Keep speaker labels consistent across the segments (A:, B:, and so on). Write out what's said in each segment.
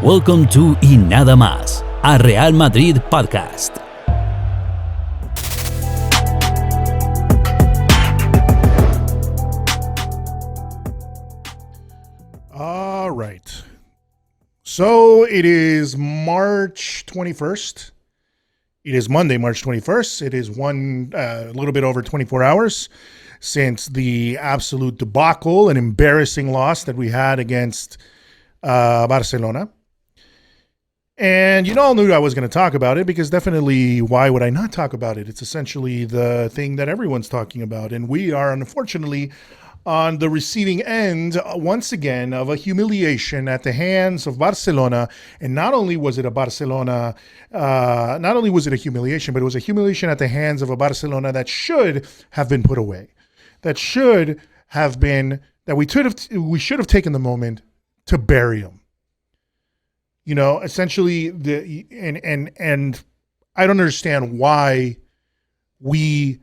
A: Welcome to Y Nada Más, a Real Madrid podcast.
B: All right. So it is March 21st. It is Monday, March 21st. It is a little bit over 24 hours since the absolute debacle and embarrassing loss that we had against Barcelona. And you all knew I was going to talk about it because definitely, why would I not talk about it? It's essentially the thing that everyone's talking about. And we are, unfortunately, on the receiving end, once again, of a humiliation at the hands of Barcelona. And not only was it a humiliation, but it was a humiliation at the hands of a Barcelona that should have been put away. That should have been, that we should have taken the moment to bury them. You know, essentially, and I don't understand why the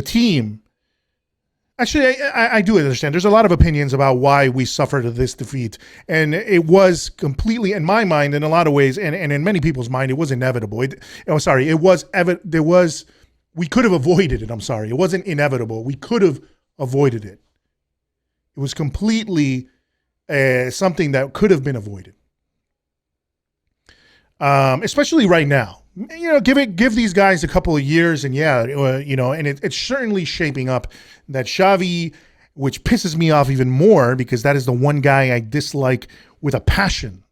B: team. Actually, I do understand. There's a lot of opinions about why we suffered this defeat, and it was completely, in my mind, in a lot of ways, and in many people's mind, it was inevitable. We could have avoided it. I'm sorry, it wasn't inevitable. We could have avoided it. It was completely something that could have been avoided. Especially right now, you know, give these guys a couple of years, and and it's certainly shaping up that Xavi, which pisses me off even more because that is the one guy I dislike with a passion,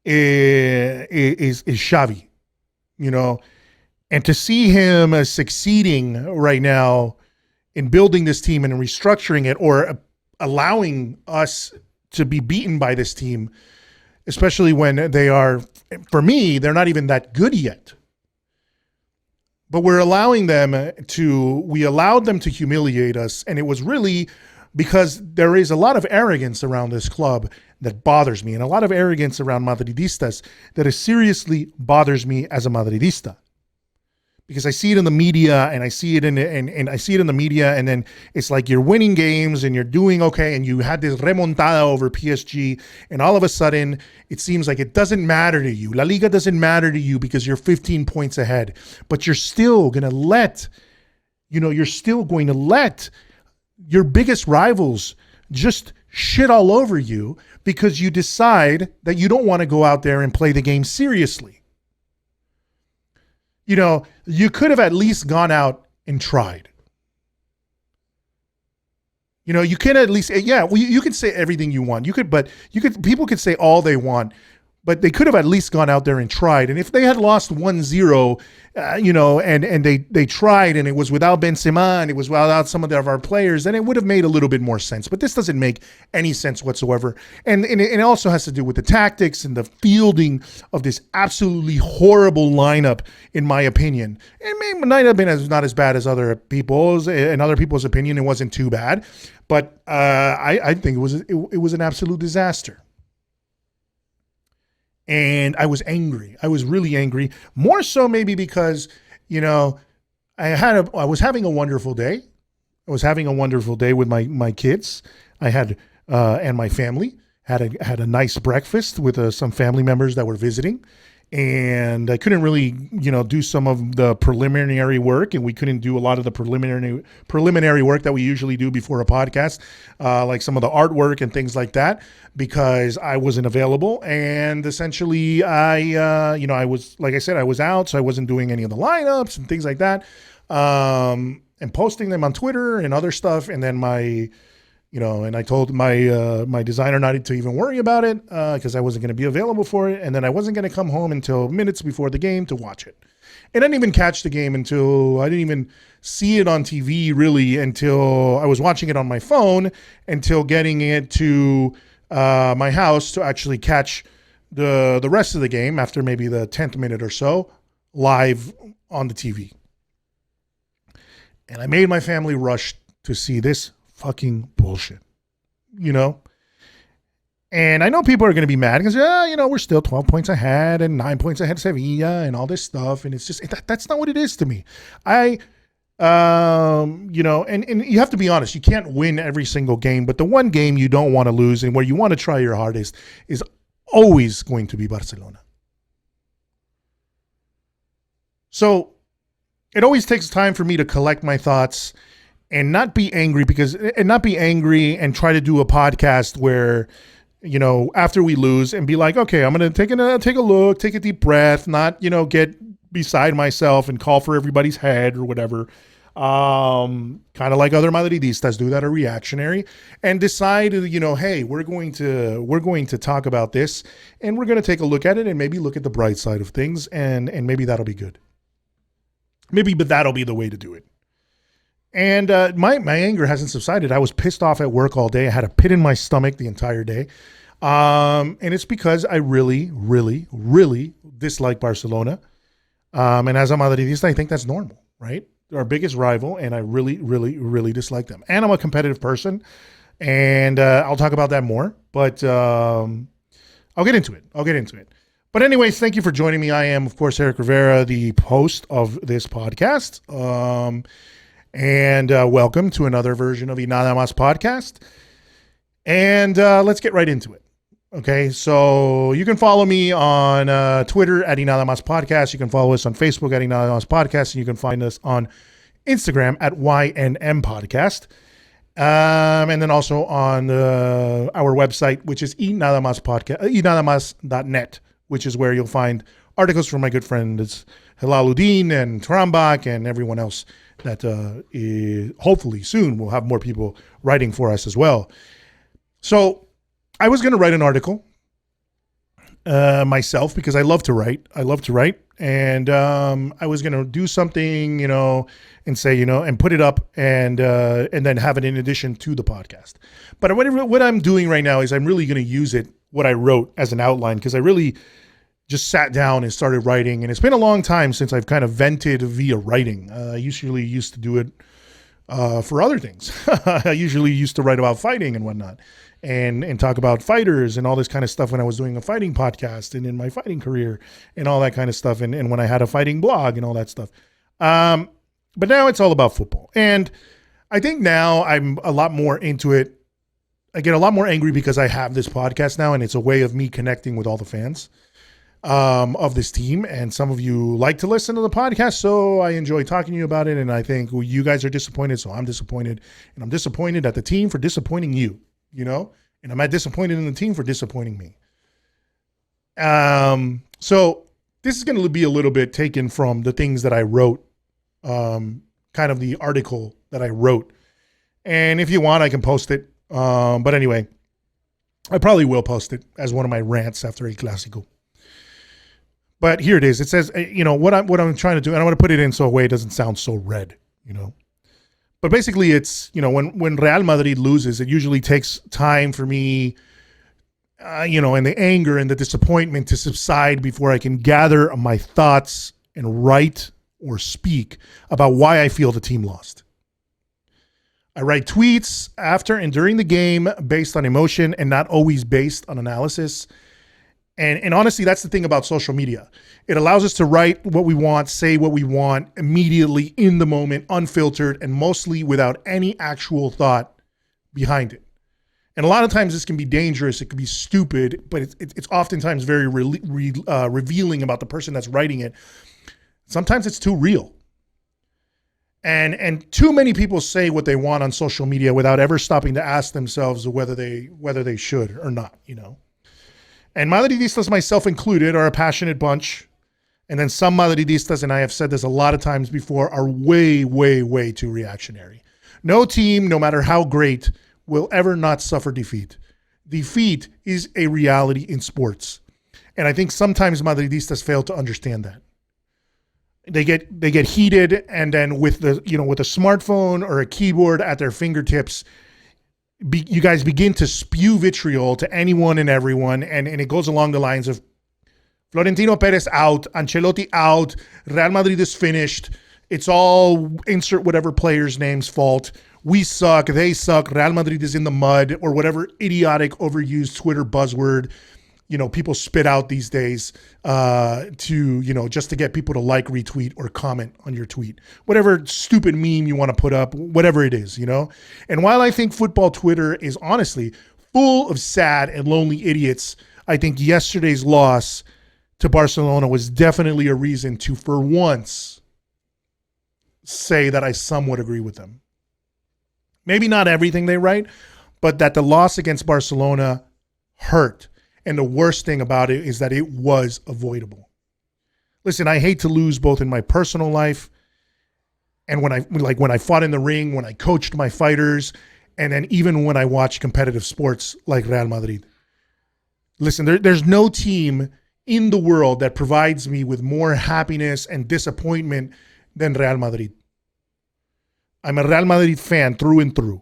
B: is Xavi, you know, and to see him succeeding right now in building this team and restructuring it, or allowing us to be beaten by this team. Especially when they are, for me, they're not even that good yet. But we allowed them to humiliate us. And it was really because there is a lot of arrogance around this club that bothers me. And a lot of arrogance around Madridistas that seriously bothers me as a Madridista. Because I see it in the media, and I see it in the media, and then it's like you're winning games and you're doing okay, and you had this remontada over PSG, and all of a sudden it seems like it doesn't matter to you. La Liga doesn't matter to you because you're 15 points ahead, but you're still going to let your biggest rivals just shit all over you because you decide that you don't want to go out there and play the game seriously. You know, you could have at least gone out and tried. You know, you can at least, you can say everything you want. People could say all they want, but they could have at least gone out there and tried. And if they had lost 1-0, and they tried, and it was without Benzema and it was without some of our players, then it would have made a little bit more sense. But this doesn't make any sense whatsoever. And it also has to do with the tactics and the fielding of this absolutely horrible lineup, in my opinion. It might have been not as bad as other people's. In other people's opinion, it wasn't too bad. But I think it was an absolute disaster. And I was angry. I was really angry. More so maybe because, I was having a wonderful day. I was having a wonderful day with my kids. I had and my family had a nice breakfast with some family members that were visiting. And I couldn't really, do some of the preliminary work, and we couldn't do a lot of the preliminary work that we usually do before a podcast, like some of the artwork and things like that, because I wasn't available. And essentially, I was, like I said, I was out, so I wasn't doing any of the lineups and things like that, and posting them on Twitter and other stuff. And then and I told my designer not to even worry about it because I wasn't going to be available for it. And then I wasn't going to come home until minutes before the game to watch it. And I didn't even catch the game I didn't even see it on TV really until I was watching it on my phone, until getting it to my house to actually catch the rest of the game after maybe the 10th minute or so live on the TV. And I made my family rush to see this fucking bullshit, and I know people are going to be mad because, we're still 12 points ahead and 9 points ahead of Sevilla and all this stuff. And it's just, that's not what it is to me. And you have to be honest, you can't win every single game, but the one game you don't want to lose and where you want to try your hardest is always going to be Barcelona. So it always takes time for me to collect my thoughts and not be angry and try to do a podcast where, after we lose and be like, okay, I'm going to take a look, take a deep breath, not, get beside myself and call for everybody's head or whatever. Kind of like other Madridistas do that are reactionary, and decide, hey, we're going to talk about this and we're going to take a look at it and maybe look at the bright side of things, and maybe that'll be good. But that'll be the way to do it. And my anger hasn't subsided. I was pissed off at work all day. I had a pit in my stomach the entire day. And it's because I really, really, really dislike Barcelona. And as a Madridista, I think that's normal, right? They're our biggest rival, and I really, really, really dislike them. And I'm a competitive person, and I'll talk about that more. But I'll get into it. But anyways, thank you for joining me. I am, of course, Eric Rivera, the host of this podcast. And welcome to another version of the Nada Mas podcast. And let's get right into it. Okay, so you can follow me on Twitter at Nada Mas Podcast. You can follow us on Facebook at Nada Mas Podcast. And you can find us on Instagram at YNM Podcast. And then also on our website, which is enadamas.net, which is where you'll find articles from my good friends Hilaluddin and Trambak and everyone else that hopefully soon we'll have more people writing for us as well. So I was going to write an article myself because I love to write. And I was going to do something, and say, and put it up and then have it in addition to the podcast. But what I'm doing right now is I'm really going to use what I wrote as an outline, because I really just sat down and started writing. And it's been a long time since I've kind of vented via writing. I usually used to do it for other things. I usually used to write about fighting and whatnot, and talk about fighters and all this kind of stuff when I was doing a fighting podcast and in my fighting career and all that kind of stuff. And when I had a fighting blog and all that stuff. But now it's all about football. And I think now I'm a lot more into it. I get a lot more angry because I have this podcast now, and it's a way of me connecting with all the fans of this team. And some of you like to listen to the podcast, so I enjoy talking to you about it. And I think you guys are disappointed, so I'm disappointed. And I'm disappointed at the team for disappointing you, and I'm not disappointed in the team for disappointing me. So this is going to be a little bit taken from the things that I wrote, kind of the article that I wrote. And if you want, I can post it. But anyway, I probably will post it as one of my rants after El Clásico. But here it is. It says, what I'm trying to do, and I'm going to put it in so a way it doesn't sound so red, But basically it's, when Real Madrid loses, it usually takes time for me, and the anger and the disappointment to subside before I can gather my thoughts and write or speak about why I feel the team lost. I write tweets after and during the game based on emotion and not always based on analysis. And honestly, that's the thing about social media. It allows us to write what we want, say what we want immediately in the moment, unfiltered, and mostly without any actual thought behind it. And a lot of times this can be dangerous. It can be stupid, but it's oftentimes very revealing about the person that's writing it. Sometimes it's too real. And too many people say what they want on social media without ever stopping to ask themselves whether they should or not, And Madridistas, myself included, are a passionate bunch. And then some Madridistas, and I have said this a lot of times before, are way, way, way too reactionary. No team, no matter how great, will ever not suffer defeat. Defeat is a reality in sports. And I think sometimes Madridistas fail to understand that. They get heated, and then with a smartphone or a keyboard at their fingertips, you guys begin to spew vitriol to anyone and everyone, and it goes along the lines of Florentino Perez out, Ancelotti out, Real Madrid is finished. It's all insert whatever player's name's fault. We suck, they suck, Real Madrid is in the mud, or whatever idiotic overused Twitter buzzword people spit out these days to just to get people to like, retweet, or comment on your tweet. Whatever stupid meme you want to put up, whatever it is, And while I think football Twitter is honestly full of sad and lonely idiots I think yesterday's loss to Barcelona was definitely a reason to, for once, say that I somewhat agree with them. Maybe not everything they write, but that the loss against Barcelona hurt. And the worst thing about it is that it was avoidable. Listen, I hate to lose both in my personal life and when I fought in the ring, when I coached my fighters, and then even when I watch competitive sports like Real Madrid. Listen, there's no team in the world that provides me with more happiness and disappointment than Real Madrid. I'm a Real Madrid fan through and through.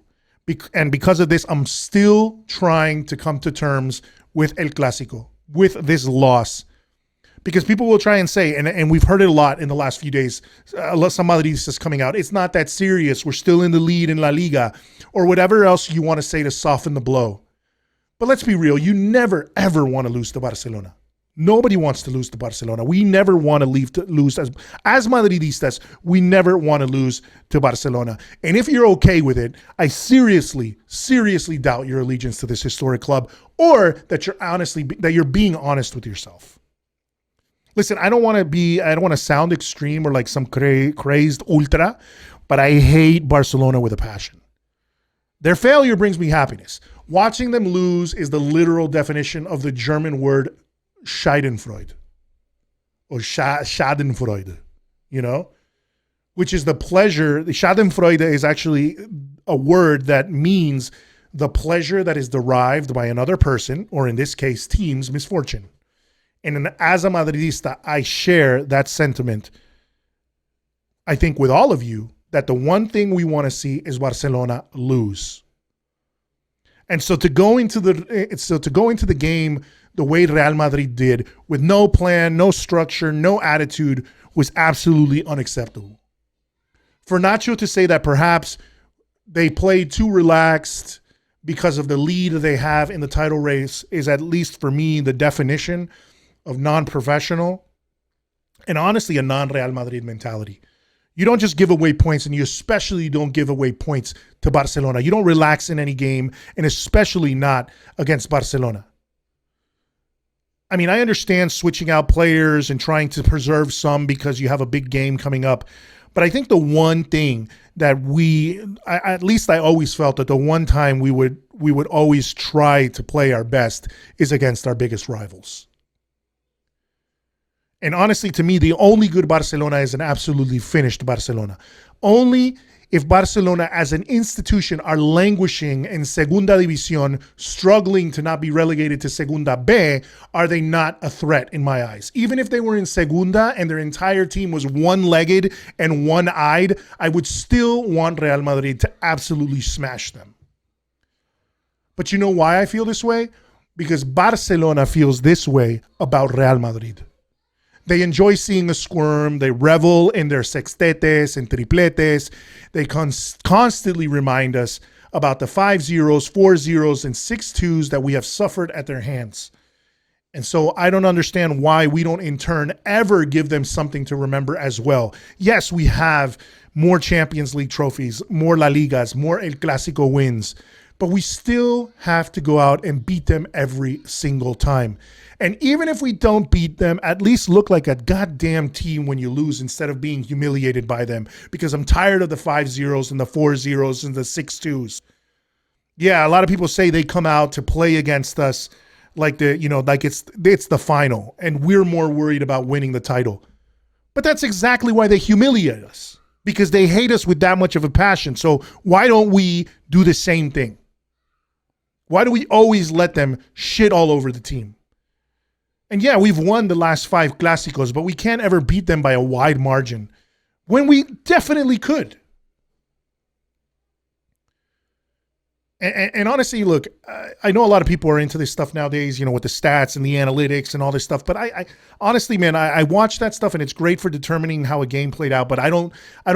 B: And because of this, I'm still trying to come to terms with El Clásico, with this loss. Because people will try and say, and we've heard it a lot in the last few days, some Madridistas coming out, it's not that serious, we're still in the lead in La Liga, or whatever else you want to say to soften the blow. But let's be real, you never, ever want to lose to Barcelona. Nobody wants to lose to Barcelona. We never want to lose as Madridistas. We never want to lose to Barcelona. And if you're okay with it, I seriously, seriously doubt your allegiance to this historic club, or that you're being honest with yourself. Listen, I don't want to sound extreme or like some crazed ultra, but I hate Barcelona with a passion. Their failure brings me happiness. Watching them lose is the literal definition of the German word Schadenfreude or Schadenfreude, which is the pleasure. The Schadenfreude is actually a word that means the pleasure that is derived by another person, or in this case, team's misfortune. And as a Madridista, I share that sentiment. I think with all of you that the one thing we want to see is Barcelona lose. And so to go into the game the way Real Madrid did, with no plan, no structure, no attitude, was absolutely unacceptable. For Nacho to say that perhaps they played too relaxed because of the lead they have in the title race is, at least for me, the definition of non-professional and honestly a non-Real Madrid mentality. You don't just give away points, and you especially don't give away points to Barcelona. You don't relax in any game, and especially not against Barcelona. I mean, I understand switching out players and trying to preserve some because you have a big game coming up. But I think the one thing that at least I always felt that the one time we would always try to play our best is against our biggest rivals. And honestly, to me, the only good Barcelona is an absolutely finished Barcelona. Only if Barcelona as an institution are languishing in Segunda División, struggling to not be relegated to Segunda B, are they not a threat in my eyes. Even if they were in Segunda and their entire team was one-legged and one-eyed, I would still want Real Madrid to absolutely smash them. But you know why I feel this way? Because Barcelona feels this way about Real Madrid. They enjoy seeing a squirm. They revel in their sextetes and tripletes. They constantly remind us about the 5-0s, 4-0s, and 6-2s that we have suffered at their hands. And so I don't understand why we don't in turn ever give them something to remember as well. Yes, we have more Champions League trophies, more La Ligas, more El Clásico wins, but we still have to go out and beat them every single time. And even if we don't beat them, at least look like a goddamn team when you lose instead of being humiliated by them, because I'm tired of the 5-0s and the 4-0s and the 6-2s. Yeah, a lot of people say they come out to play against us like it's the final and we're more worried about winning the title. But that's exactly why they humiliate us, because they hate us with that much of a passion. So why don't we do the same thing? Why do we always let them shit all over the team? And yeah, we've won the last 5 Clásicos, but we can't ever beat them by a wide margin when we definitely could. And honestly, look, I know a lot of people are into this stuff nowadays, with the stats and the analytics and all this stuff. But I honestly, man, I watch that stuff and it's great for determining how a game played out. But I don't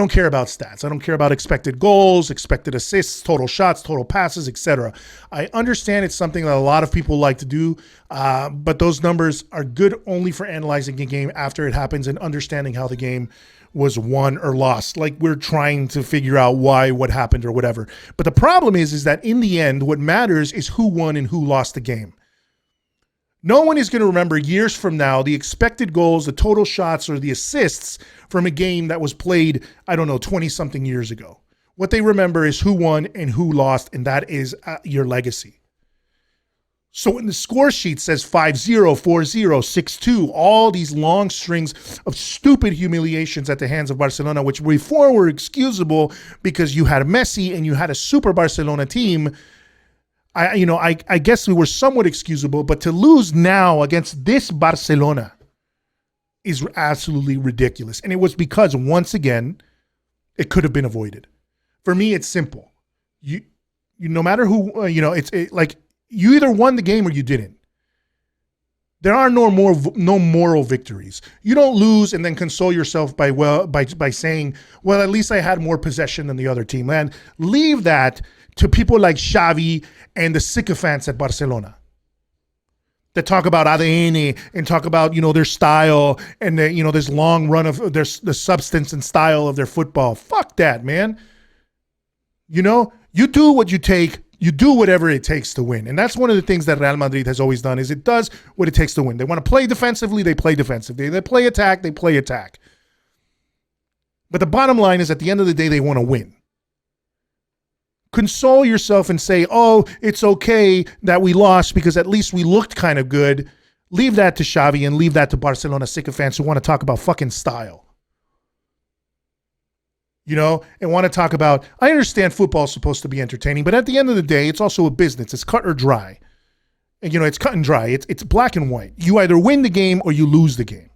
B: care about stats. I don't care about expected goals, expected assists, total shots, total passes, etc. I understand it's something that a lot of people like to do, but those numbers are good only for analyzing a game after it happens and understanding how the game was won or lost. Like we're trying to figure out why, what happened or whatever. But the problem is that in the end, what matters is who won and who lost the game. No one is going to remember years from now the expected goals, the total shots, or the assists from a game that was played, 20-something years ago. What they remember is who won and who lost, and that is your legacy. So when the score sheet says 5-0, 4-0, 6-2, all these long strings of stupid humiliations at the hands of Barcelona, which before were excusable because you had Messi and you had a super Barcelona team, I guess we were somewhat excusable, but to lose now against this Barcelona is absolutely ridiculous. And it was because, once again, it could have been avoided. For me, it's simple. You no matter who, you either won the game or you didn't. There are no moral victories. You don't lose and then console yourself by saying, well, at least I had more possession than the other team. And leave that to people like Xavi and the sycophants at Barcelona that talk about ADN and talk about, their style and this long run of the substance and style of their football. Fuck that, man. You do what you take. You do whatever it takes to win. And that's one of the things that Real Madrid has always done is it does what it takes to win. They want to play defensively, they play defensively. They play attack, they play attack. But the bottom line is at the end of the day, they want to win. Console yourself and say, oh, it's okay that we lost because at least we looked kind of good. Leave that to Xavi and leave that to Barcelona sycophants who want to talk about fucking style. And want to talk about, I understand football is supposed to be entertaining, but at the end of the day, it's also a business. It's cut or dry. And, it's cut and dry. It's black and white. You either win the game or you lose the game.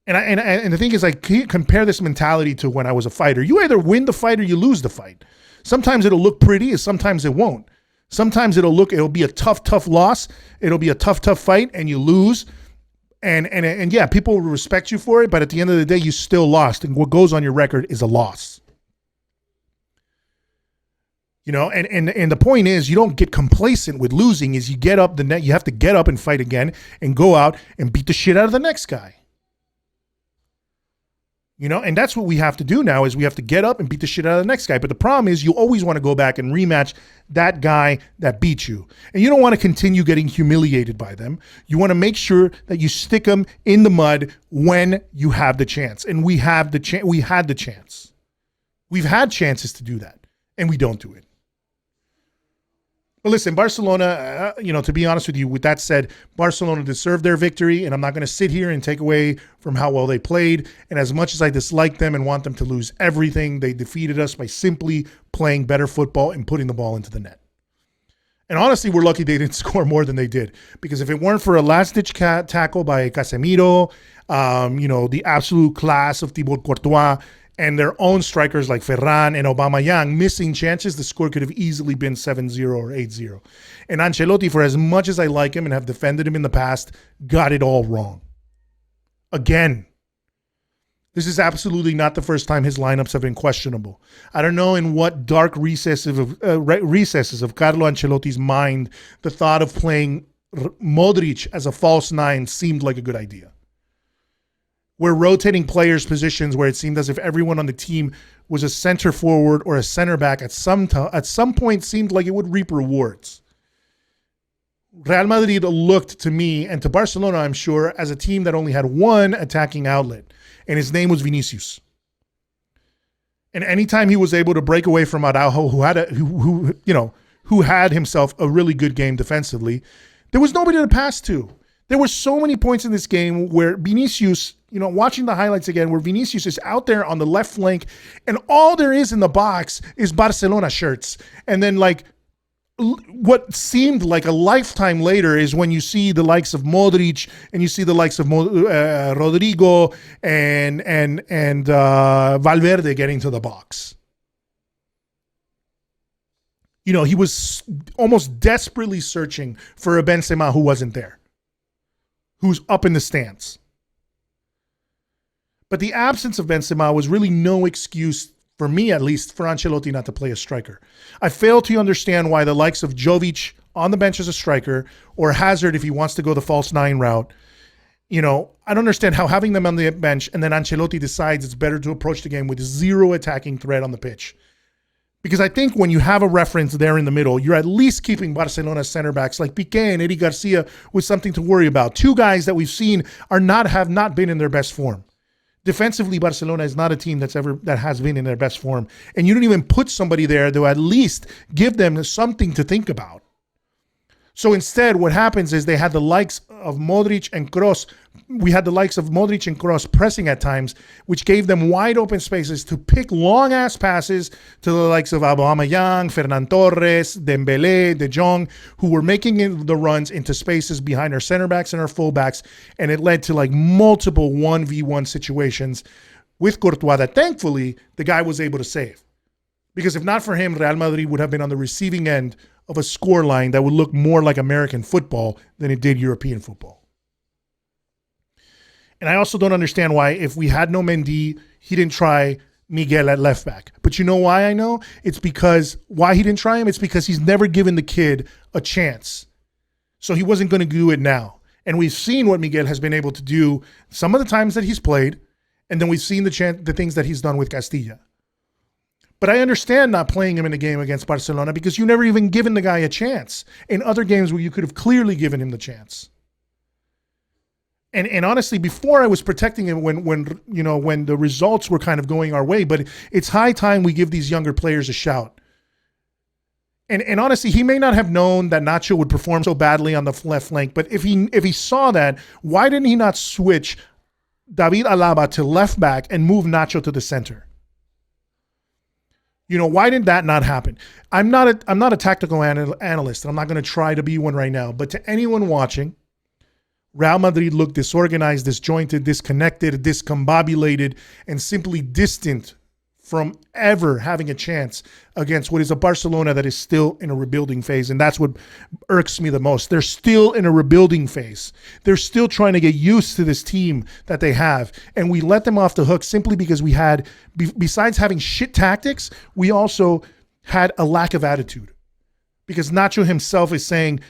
B: And the thing is, I can't compare this mentality to when I was a fighter. You either win the fight or you lose the fight. Sometimes it'll look pretty, and sometimes it won't. Sometimes it'll be a tough loss. It'll be a tough fight, and you lose. And yeah, people will respect you for it, but at the end of the day, you still lost. And what goes on your record is a loss. And the point is, you don't get complacent with losing. Is you get up you have to get up and fight again and go out and beat the shit out of the next guy. And that's what we have to do now is we have to get up and beat the shit out of the next guy. But the problem is you always want to go back and rematch that guy that beat you. And you don't want to continue getting humiliated by them. You want to make sure that you stick them in the mud when you have the chance. And we had the chance. We've had chances to do that, and we don't do it. But listen, Barcelona, to be honest with you, with that said, Barcelona deserved their victory, and I'm not going to sit here and take away from how well they played. And as much as I dislike them and want them to lose everything, they defeated us by simply playing better football and putting the ball into the net. And honestly, we're lucky they didn't score more than they did, because if it weren't for a last-ditch tackle by Casemiro, the absolute class of Thibaut Courtois, and their own strikers like Ferran and Aubameyang missing chances, the score could have easily been 7-0 or 8-0. And Ancelotti, for as much as I like him and have defended him in the past, got it all wrong. Again, this is absolutely not the first time his lineups have been questionable. I don't know in what dark recesses of Carlo Ancelotti's mind the thought of playing Modric as a false nine seemed like a good idea. We're rotating players' positions where it seemed as if everyone on the team was a center forward or a center back at some point seemed like it would reap rewards. Real Madrid looked to me and to Barcelona, I'm sure, as a team that only had one attacking outlet, and his name was Vinicius. And anytime he was able to break away from Araujo, who had himself a really good game defensively, there was nobody to pass to. There were so many points in this game where Vinicius, watching the highlights again, where Vinicius is out there on the left flank and all there is in the box is Barcelona shirts. And then what seemed like a lifetime later is when you see the likes of Modric and you see the likes of Rodrigo and Valverde getting to the box. He was almost desperately searching for a Benzema who wasn't there, who's up in the stands. But the absence of Benzema was really no excuse, for me at least, for Ancelotti not to play a striker. I fail to understand why the likes of Jovic on the bench as a striker, or Hazard if he wants to go the false nine route, I don't understand how having them on the bench and then Ancelotti decides it's better to approach the game with zero attacking threat on the pitch. Because I think when you have a reference there in the middle, you're at least keeping Barcelona's center backs like Piqué and Eddie Garcia with something to worry about. Two guys that we've seen have not been in their best form. Defensively, Barcelona is not a team that has been in their best form. And you don't even put somebody there to at least give them something to think about. So instead, what happens is they had the likes of Modric and Kroos. We had the likes of Modric and Kroos pressing at times, which gave them wide open spaces to pick long-ass passes to the likes of Aubameyang, Fernan Torres, Dembélé, De Jong, who were making the runs into spaces behind our center backs and our fullbacks, and it led to like multiple 1v1 situations with Courtois that thankfully the guy was able to save. Because if not for him, Real Madrid would have been on the receiving end of a scoreline that would look more like American football than it did European football. And I also don't understand why, if we had no Mendy, he didn't try Miguel at left back. But you know why I know? It's because, why he didn't try him? It's because he's never given the kid a chance. So he wasn't going to do it now. And we've seen what Miguel has been able to do some of the times that he's played, and then we've seen the things that he's done with Castilla. But I understand not playing him in a game against Barcelona because you never even given the guy a chance in other games where you could have clearly given him the chance. And honestly, before I was protecting him when the results were kind of going our way, but it's high time we give these younger players a shout. And honestly, he may not have known that Nacho would perform so badly on the left flank, but if he saw that, why didn't he not switch David Alaba to left back and move Nacho to the center? Why did that not happen? I'm not a tactical analyst, and I'm not going to try to be one right now. But to anyone watching, Real Madrid looked disorganized, disjointed, disconnected, discombobulated, and simply distant from ever having a chance against what is a Barcelona that is still in a rebuilding phase. And that's what irks me the most. They're still in a rebuilding phase. They're still trying to get used to this team that they have. And we let them off the hook simply because we had, besides having shit tactics, we also had a lack of attitude. Because Nacho himself is saying,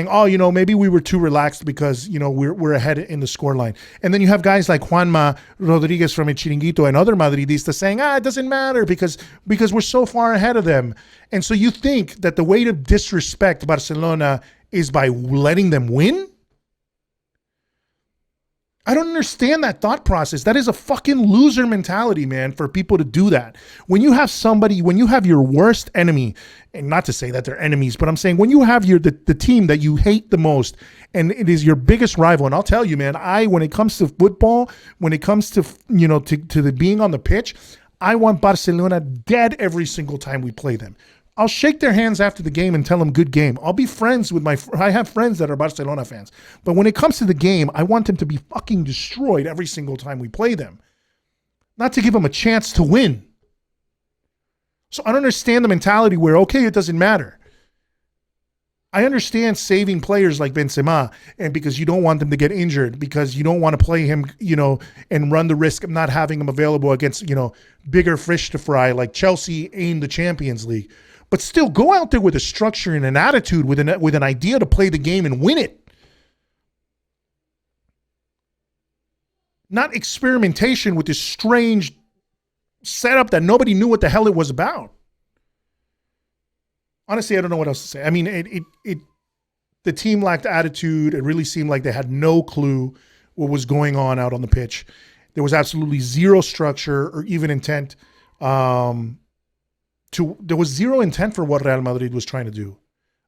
B: oh, maybe we were too relaxed because, we're ahead in the scoreline. And then you have guys like Juanma Rodriguez from El Chiringuito and other Madridistas saying, it doesn't matter because we're so far ahead of them. And so you think that the way to disrespect Barcelona is by letting them win? I don't understand that thought process. That is a fucking loser mentality, man, for people to do that. When you have your worst enemy, and not to say that they're enemies, but I'm saying when you have the team that you hate the most, and it is your biggest rival, and I'll tell you, man, when it comes to football, when it comes to, to the being on the pitch, I want Barcelona dead every single time we play them. I'll shake their hands after the game and tell them good game. I'll be friends with I have friends that are Barcelona fans. But when it comes to the game, I want them to be fucking destroyed every single time we play them. Not to give them a chance to win. So I don't understand the mentality where, okay, it doesn't matter. I understand saving players like Benzema, and because you don't want them to get injured, because you don't want to play him, and run the risk of not having him available against, bigger fish to fry like Chelsea in the Champions League. But still, go out there with a structure and an attitude, with an idea to play the game and win it. Not experimentation with this strange setup that nobody knew what the hell it was about. Honestly, I don't know what else to say. I mean, the team lacked attitude. It really seemed like they had no clue what was going on out on the pitch. There was absolutely zero structure or even intent. There was zero intent for what Real Madrid was trying to do.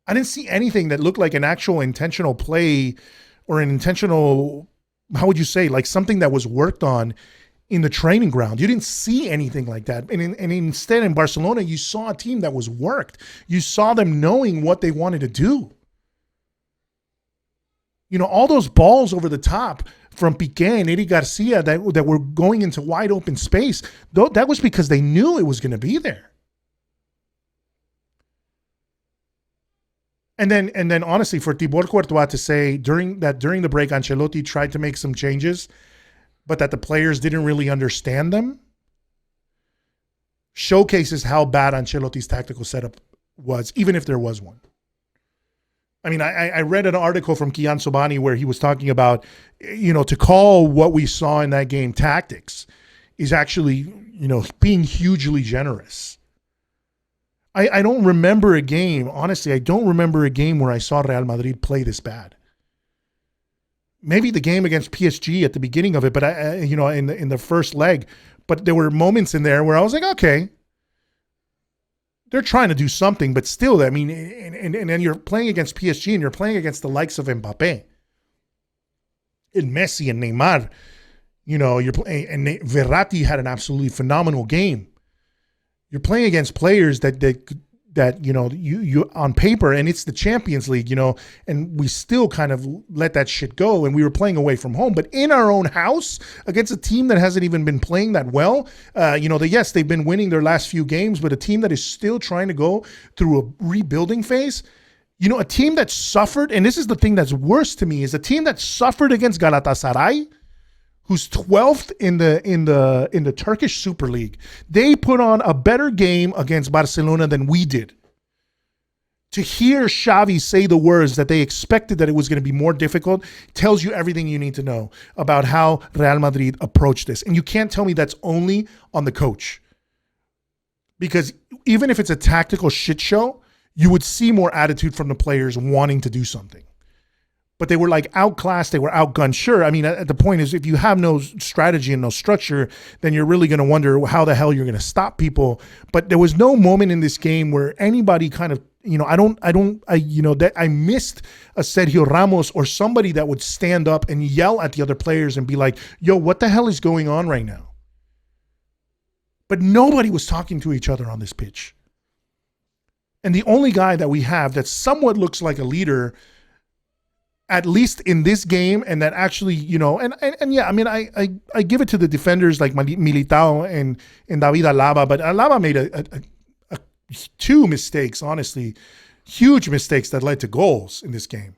B: I didn't see anything that looked like an actual intentional play or an intentional, how would you say, like something that was worked on in the training ground. You didn't see anything like that. And instead in Barcelona, you saw a team that was worked. You saw them knowing what they wanted to do. All those balls over the top from Piqué and Eddie Garcia that were going into wide open space, that was because they knew it was going to be there. And then honestly, for Thibaut Courtois to say during the break, Ancelotti tried to make some changes, but that the players didn't really understand them, showcases how bad Ancelotti's tactical setup was, even if there was one. I mean, I read an article from Kiyan Sobhani where he was talking about, to call what we saw in that game tactics is actually, being hugely generous. I don't remember a game, honestly, I don't remember a game where I saw Real Madrid play this bad. Maybe the game against PSG at the beginning of it, but in the first leg, but there were moments in there where I was like, okay, they're trying to do something, but still, I mean, and then you're playing against PSG and you're playing against the likes of Mbappe and Messi and Neymar. You're playing, and Verratti had an absolutely phenomenal game. You're playing against players that you on paper, and it's the Champions League, and we still kind of let that shit go, and we were playing away from home, but in our own house against a team that hasn't even been playing that well. Yes, they've been winning their last few games, but a team that is still trying to go through a rebuilding phase. A team that suffered, and this is the thing that's worse to me, is a team that suffered against Galatasaray, who's 12th in the Turkish Super League. They put on a better game against Barcelona than we did. To hear Xavi say the words that they expected that it was going to be more difficult tells you everything you need to know about how Real Madrid approached this. And you can't tell me that's only on the coach. Because even if it's a tactical shit show, you would see more attitude from the players wanting to do something. But they were like outclassed, they were outgunned. Sure, I mean, the point is, if you have no strategy and no structure, then you're really going to wonder how the hell you're going to stop people. But there was no moment in this game where anybody kind of, I missed a Sergio Ramos or somebody that would stand up and yell at the other players and be like, yo, what the hell is going on right now? But nobody was talking to each other on this pitch. And the only guy that we have that somewhat looks like a leader, at least in this game, and that actually, and yeah, I mean, I give it to the defenders like Militao and David Alaba, but Alaba made a two mistakes, honestly, huge mistakes that led to goals in this game.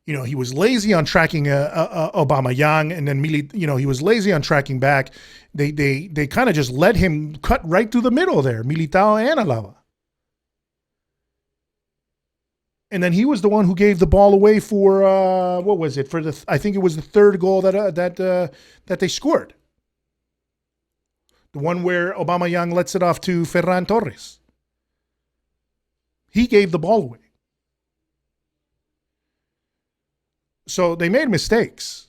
B: He was lazy on tracking Aubameyang, and then he was lazy on tracking back. They kind of just let him cut right through the middle there, Militao and Alaba. And then he was the one who gave the ball away for what was it? I think it was the third goal that they scored. The one where Aubameyang lets it off to Ferran Torres. He gave the ball away. So they made mistakes.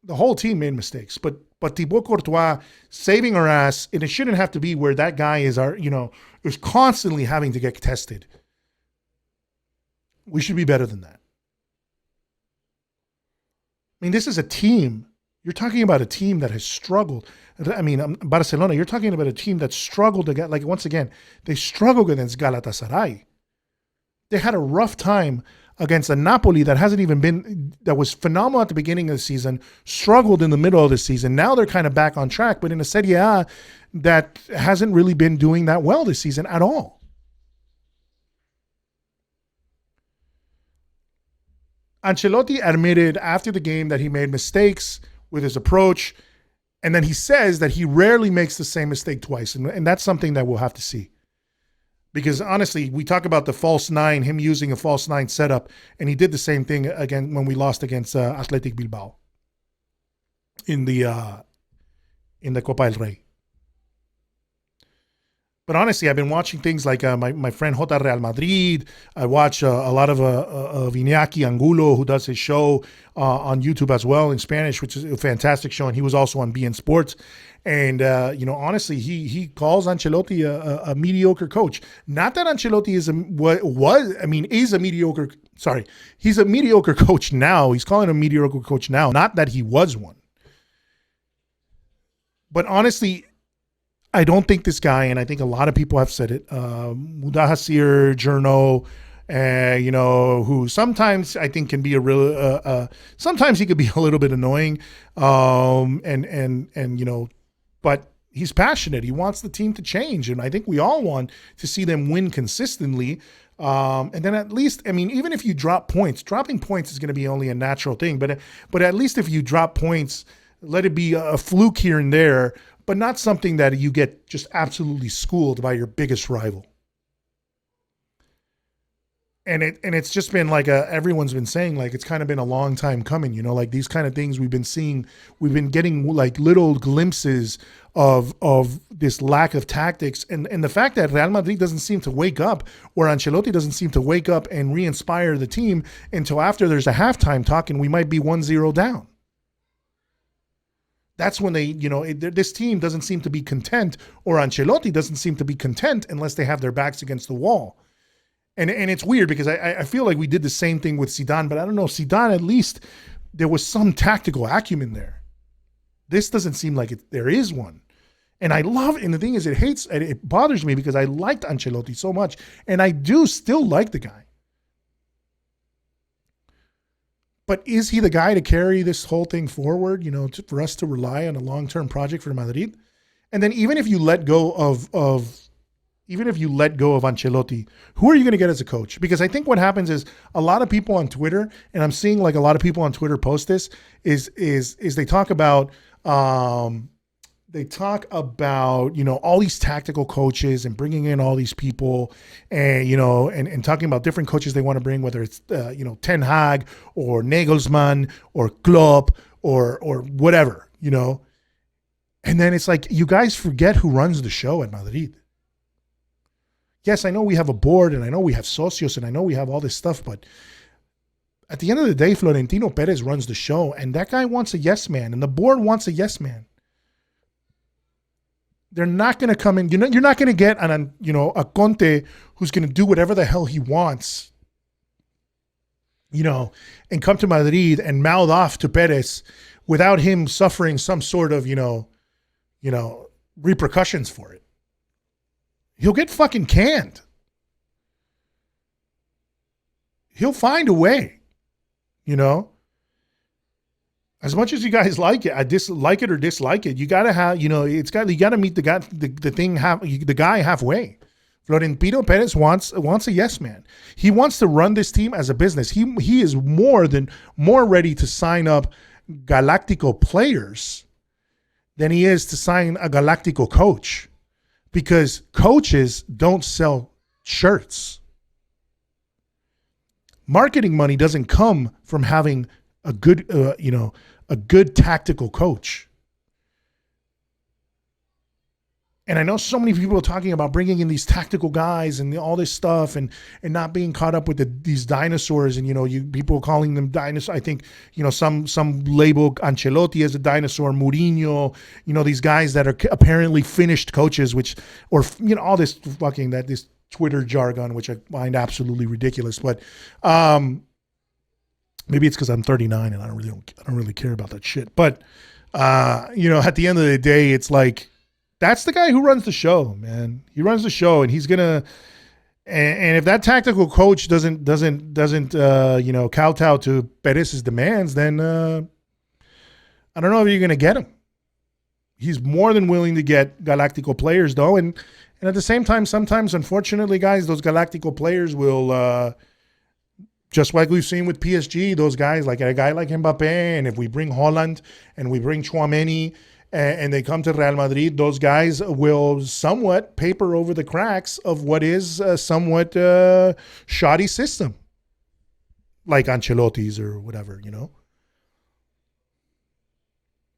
B: The whole team made mistakes. But Thibaut Courtois saving our ass, and it shouldn't have to be where that guy is is constantly having to get tested. We should be better than that. I mean, this is a team. You're talking about a team that has struggled. I mean, Barcelona, you're talking about a team that struggled again. Like, once again, they struggled against Galatasaray. They had a rough time against a Napoli that hasn't even been, that was phenomenal at the beginning of the season, struggled in the middle of the season. Now they're kind of back on track, but in a Serie A that hasn't really been doing that well this season at all. Ancelotti admitted after the game that he made mistakes with his approach, and then he says that he rarely makes the same mistake twice, and that's something that we'll have to see. Because honestly, we talk about the false nine, him using a false nine setup, and he did the same thing again when we lost against Athletic Bilbao in the Copa del Rey. But honestly, I've been watching things like my friend Jota Real Madrid. I watch a lot of Iñaki Angulo, who does his show on YouTube as well in Spanish, which is a fantastic show. And he was also on BN Sports. And, honestly, he calls Ancelotti a mediocre coach. Not that Ancelotti is a mediocre. Sorry, he's a mediocre coach now. He's calling him a mediocre coach now. Not that he was one. But honestly, I don't think this guy, and I think a lot of people have said it, Mudahasir Journo, who sometimes I think can be a real, sometimes he could be a little bit annoying, but he's passionate. He wants the team to change, and I think we all want to see them win consistently. And then at least, I mean, even if you drop points, dropping points is going to be only a natural thing, but at least if you drop points, let it be a fluke here and there, but not something that you get just absolutely schooled by your biggest rival. it's just been like everyone's been saying like it's kind of been a long time coming, like these kind of things we've been seeing, we've been getting like little glimpses of this lack of tactics, and the fact that Real Madrid doesn't seem to wake up, or Ancelotti doesn't seem to wake up and re-inspire the team until after there's a halftime talk and we might be 1-0 down. That's when they, this team doesn't seem to be content, or Ancelotti doesn't seem to be content unless they have their backs against the wall. And it's weird because I feel like we did the same thing with Zidane, but I don't know. Zidane, at least there was some tactical acumen there. This doesn't seem like there is one. And I love, and the thing is, it bothers me because I liked Ancelotti so much, and I do still like the guy. But is he the guy to carry this whole thing forward, for us to rely on a long-term project for Madrid? And then even if you let go of Ancelotti, who are you going to get as a coach? Because I think what happens is a lot of people on Twitter, and I'm seeing like a lot of people on Twitter post this, is they talk about all these tactical coaches and bringing in all these people, and and talking about different coaches they want to bring, whether it's Ten Hag or Nagelsmann or Klopp or whatever, And then it's like, you guys forget who runs the show at Madrid. Yes, I know we have a board, and I know we have socios, and I know we have all this stuff, but at the end of the day, Florentino Perez runs the show, and that guy wants a yes man, and the board wants a yes man. They're not going to come in. You're not going to get a Conte who's going to do whatever the hell he wants, and come to Madrid and mouth off to Perez without him suffering some sort of, repercussions for it. He'll get fucking canned. He'll find a way, As much as you guys like it, I dislike it or dislike it, you gotta have, you gotta meet the guy halfway. Florentino Perez wants a yes man. He wants to run this team as a business. He is more ready to sign up Galactico players than he is to sign a Galactico coach. Because coaches don't sell shirts. Marketing money doesn't come from having a good tactical coach. And I know so many people are talking about bringing in these tactical guys and all this stuff, and not being caught up with these dinosaurs, and people calling them dinosaurs. I think some label Ancelotti as a dinosaur, Mourinho, these guys that are apparently finished coaches, all this fucking this Twitter jargon, which I find absolutely ridiculous. But maybe it's because I'm 39 and I don't really care about that shit. But at the end of the day, it's like, that's the guy who runs the show, man. He runs the show, and he's gonna. And if that tactical coach doesn't kowtow to Perez's demands, then I don't know if you're gonna get him. He's more than willing to get Galactico players, though, and at the same time, sometimes, unfortunately, guys, those Galactico players will, just like we've seen with PSG, those guys, like a guy like Mbappe, and if we bring Holland and we bring Tchouaméni, and they come to Real Madrid, those guys will somewhat paper over the cracks of what is a somewhat shoddy system, like Ancelotti's or whatever,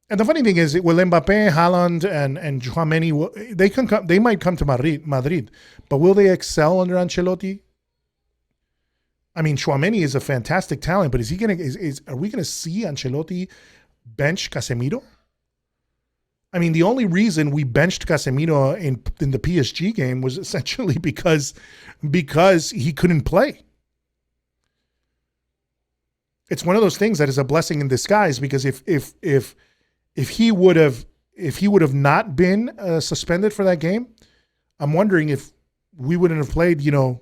B: And the funny thing is, will Mbappe, Haaland, and Tchouaméni, they might come to Madrid, but will they excel under Ancelotti? I mean, Tchouaméni is a fantastic talent, but are we gonna see Ancelotti bench Casemiro? I mean, the only reason we benched Casemiro in the PSG game was essentially because he couldn't play. It's one of those things that is a blessing in disguise, because if he would have not been suspended for that game, I'm wondering if we wouldn't have played, Kroos,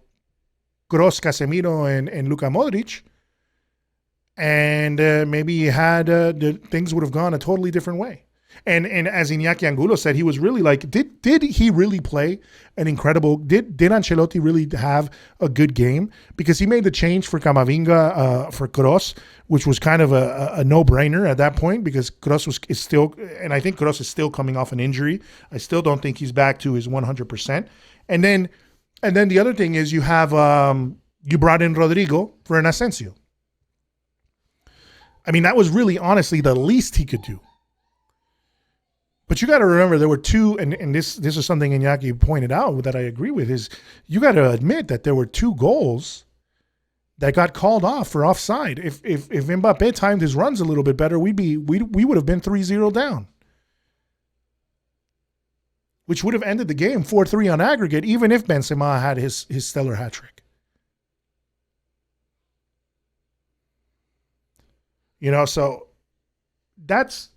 B: Casemiro, and Luka Modric, and maybe things would have gone a totally different way. And as Iñaki Angulo said, he was really like, did he really play an incredible? Did Ancelotti really have a good game? Because he made the change for Camavinga for Kroos, which was kind of a no-brainer at that point, because Kroos is still, and I think Kroos is still coming off an injury. I still don't think he's back to his 100%. And then the other thing is you have You brought in Rodrigo for an Asensio. I mean, that was really honestly the least he could do. But you got to remember there were two, and this is something Iñaki pointed out that I agree with, is you got to admit that there were two goals that got called off for offside. If Mbappe timed his runs a little bit better, we would have been 3-0 down, which would have ended the game 4-3 on aggregate, even if Benzema had his stellar hat trick. So that's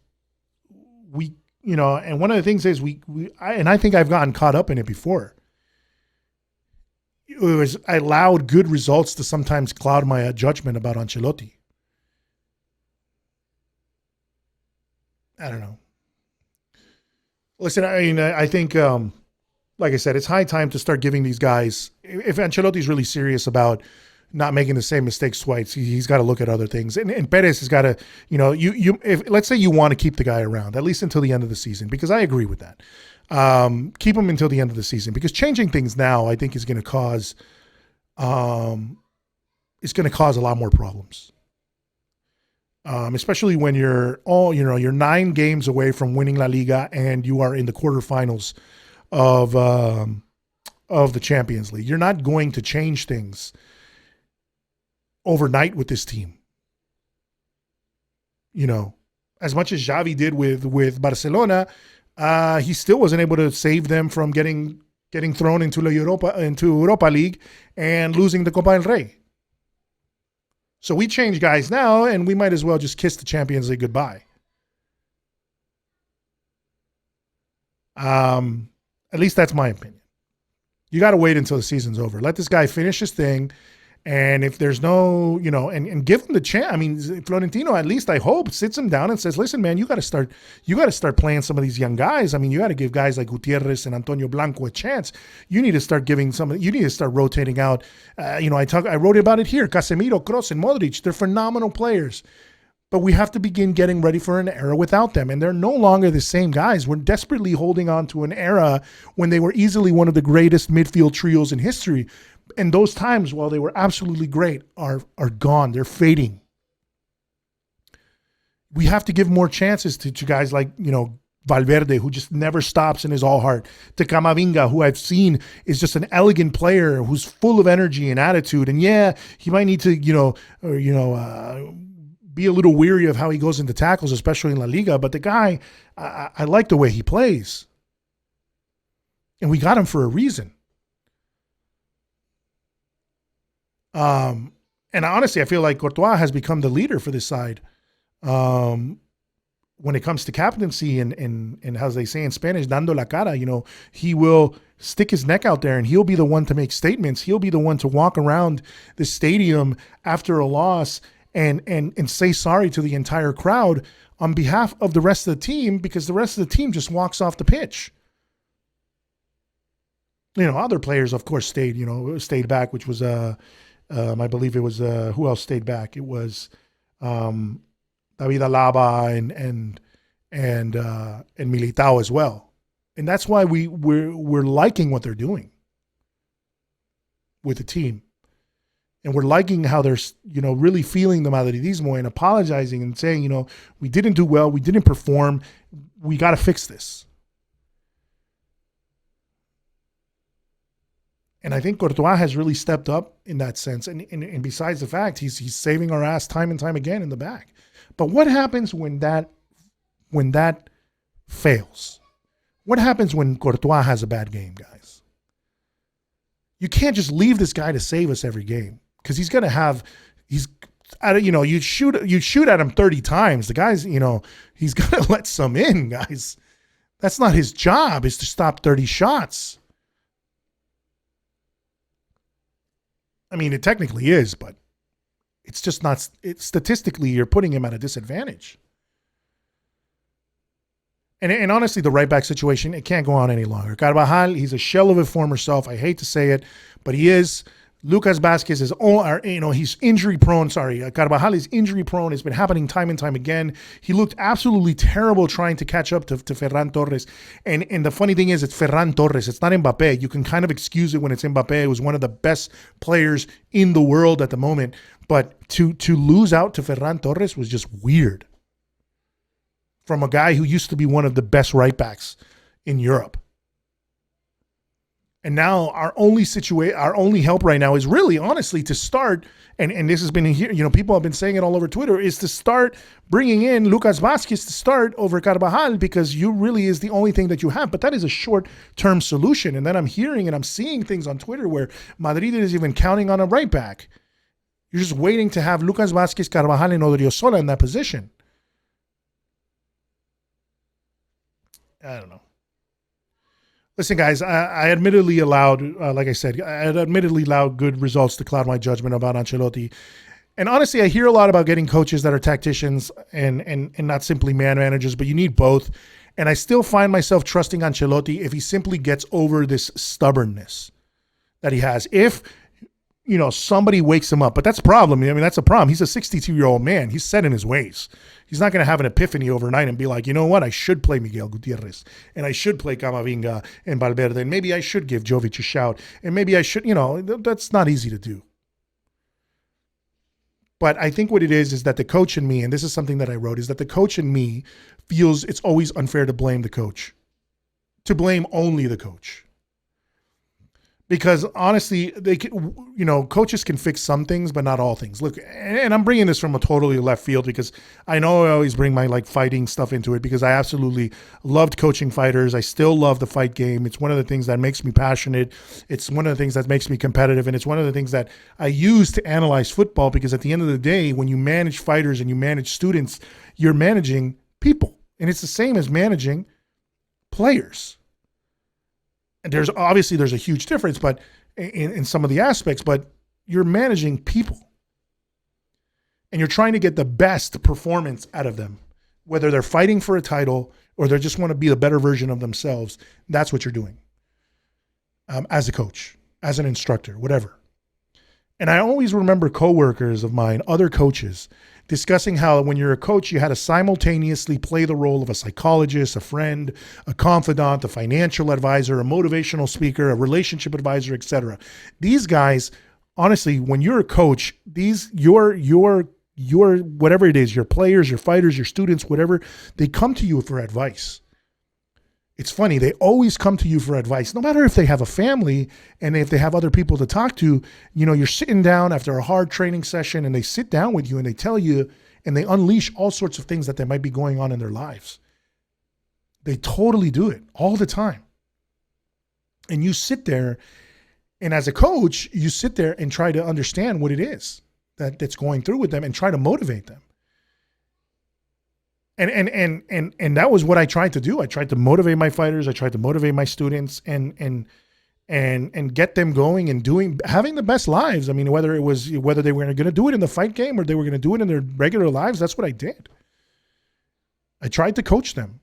B: and one of the things is I think I've gotten caught up in it before. I allowed good results to sometimes cloud my judgment about Ancelotti. I don't know. Listen, I think, like I said, it's high time to start giving these guys, if Ancelotti's really serious about not making the same mistakes twice, he's got to look at other things. And Perez has got to, if let's say you want to keep the guy around, at least until the end of the season, because I agree with that. Keep him until the end of the season, because changing things now, I think, is going to cause a lot more problems. Especially when you're 9 games away from winning La Liga and you are in the quarterfinals of the Champions League. You're not going to change things overnight with this team. As much as Xavi did with Barcelona, he still wasn't able to save them from getting thrown into Europa League and losing the Copa del Rey. So we change guys now, and we might as well just kiss the Champions League goodbye. At least that's my opinion. You got to wait until the season's over. Let this guy finish his thing. And if there's no, and give him the chance. I mean, Florentino, at least I hope, sits him down and says, listen, man, you got to start playing some of these young guys. I mean, you got to give guys like Gutierrez and Antonio Blanco a chance. You need to start rotating out. I wrote about it here. Casemiro, Kroos, and Modric, they're phenomenal players. But we have to begin getting ready for an era without them. And they're no longer the same guys. We're desperately holding on to an era when they were easily one of the greatest midfield trios in history. And those times, while they were absolutely great, are gone. They're fading. We have to give more chances to guys like, Valverde, who just never stops and is all heart. To Camavinga, who I've seen is just an elegant player who's full of energy and attitude. And yeah, he might need to, be a little weary of how he goes into tackles, especially in La Liga. But the guy, I like the way he plays. And we got him for a reason. And honestly, I feel like Courtois has become the leader for this side. When it comes to captaincy and as they say in Spanish, dando la cara, he will stick his neck out there and he'll be the one to make statements. He'll be the one to walk around the stadium after a loss and say sorry to the entire crowd on behalf of the rest of the team, because the rest of the team just walks off the pitch. Other players, of course, stayed back, which was, I believe it was, who else stayed back? It was David Alaba and Militao as well. And that's why we're liking what they're doing with the team. And we're liking how they're, really feeling the Madridismo and apologizing and saying, we didn't do well, we didn't perform, we got to fix this. And I think Courtois has really stepped up in that sense. And besides the fact, he's saving our ass time and time again in the back. But what happens when that fails? What happens when Courtois has a bad game, guys? You can't just leave this guy to save us every game, because he's going to have, you shoot at him 30 times. The guy's, he's going to let some in, guys. That's not his job, is to stop 30 shots. I mean, it technically is, but it's just not. Statistically, you're putting him at a disadvantage. And honestly, the right back situation, it can't go on any longer. Carvajal, he's a shell of his former self. I hate to say it, but he is.
C: Lucas Vázquez is, he's injury prone. Sorry, Carvajal is injury prone. It's been happening time and time again. He looked absolutely terrible trying to catch up to Ferran Torres. And the funny thing is, it's Ferran Torres. It's not Mbappe. You can kind of excuse it when it's Mbappe, who's one of the best players in the world at the moment. But to lose out to Ferran Torres was just weird. From a guy who used to be one of the best right backs in Europe. And now our only help right now is really, honestly, to start, and this has been here, people have been saying it all over Twitter, is to start bringing in Lucas Vázquez to start over Carvajal, because you really is the only thing that you have. But that is a short-term solution. And then I'm hearing and I'm seeing things on Twitter where Madrid is even counting on a right back. You're just waiting to have Lucas Vázquez, Carvajal, and Odriozola in that position. I don't know. Listen, guys, I admittedly allowed, like I said, I had admittedly allowed good results to cloud my judgment about Ancelotti. And honestly, I hear a lot about getting coaches that are tacticians and not simply man managers, but you need both. And I still find myself trusting Ancelotti if he simply gets over this stubbornness that he has. If, somebody wakes him up. But that's a problem. That's a problem. He's a 62-year-old man. He's set in his ways. He's not going to have an epiphany overnight and be like, you know what? I should play Miguel Gutierrez, and I should play Camavinga and Valverde, and maybe I should give Jovic a shout, and maybe I should, that's not easy to do. But I think what it is that the coach in me, and this is something that I wrote, is that the coach in me feels it's always unfair to blame the coach, to blame only the coach. Because honestly, coaches can fix some things, but not all things. Look, and I'm bringing this from a totally left field because I know I always bring my fighting stuff into it because I absolutely loved coaching fighters. I still love the fight game. It's one of the things that makes me passionate. It's one of the things that makes me competitive. And it's one of the things that I use to analyze football because at the end of the day, when you manage fighters and you manage students, you're managing people. And it's the same as managing players. There's a huge difference, but in some of the aspects, but you're managing people and you're trying to get the best performance out of them, whether they're fighting for a title or they just want to be the better version of themselves. That's what you're doing as a coach, as an instructor, whatever. And I always remember coworkers of mine, other coaches, discussing how when you're a coach, you had to simultaneously play the role of a psychologist, a friend, a confidant, a financial advisor, a motivational speaker, a relationship advisor, etc. These guys, honestly, when you're a coach, your whatever it is, your players, your fighters, your students, whatever, they come to you for advice. It's funny, they always come to you for advice, no matter if they have a family and if they have other people to talk to. You're sitting down after a hard training session and they sit down with you and they tell you and they unleash all sorts of things that might be going on in their lives. They totally do it all the time. And you sit there, and as a coach, you sit there and try to understand what it is that's going through with them and try to motivate them. And that was what I tried to do. I tried to motivate my fighters. I tried to motivate my students and get them going and having the best lives. Whether they were going to do it in the fight game or they were going to do it in their regular lives, that's what I did. I tried to coach them.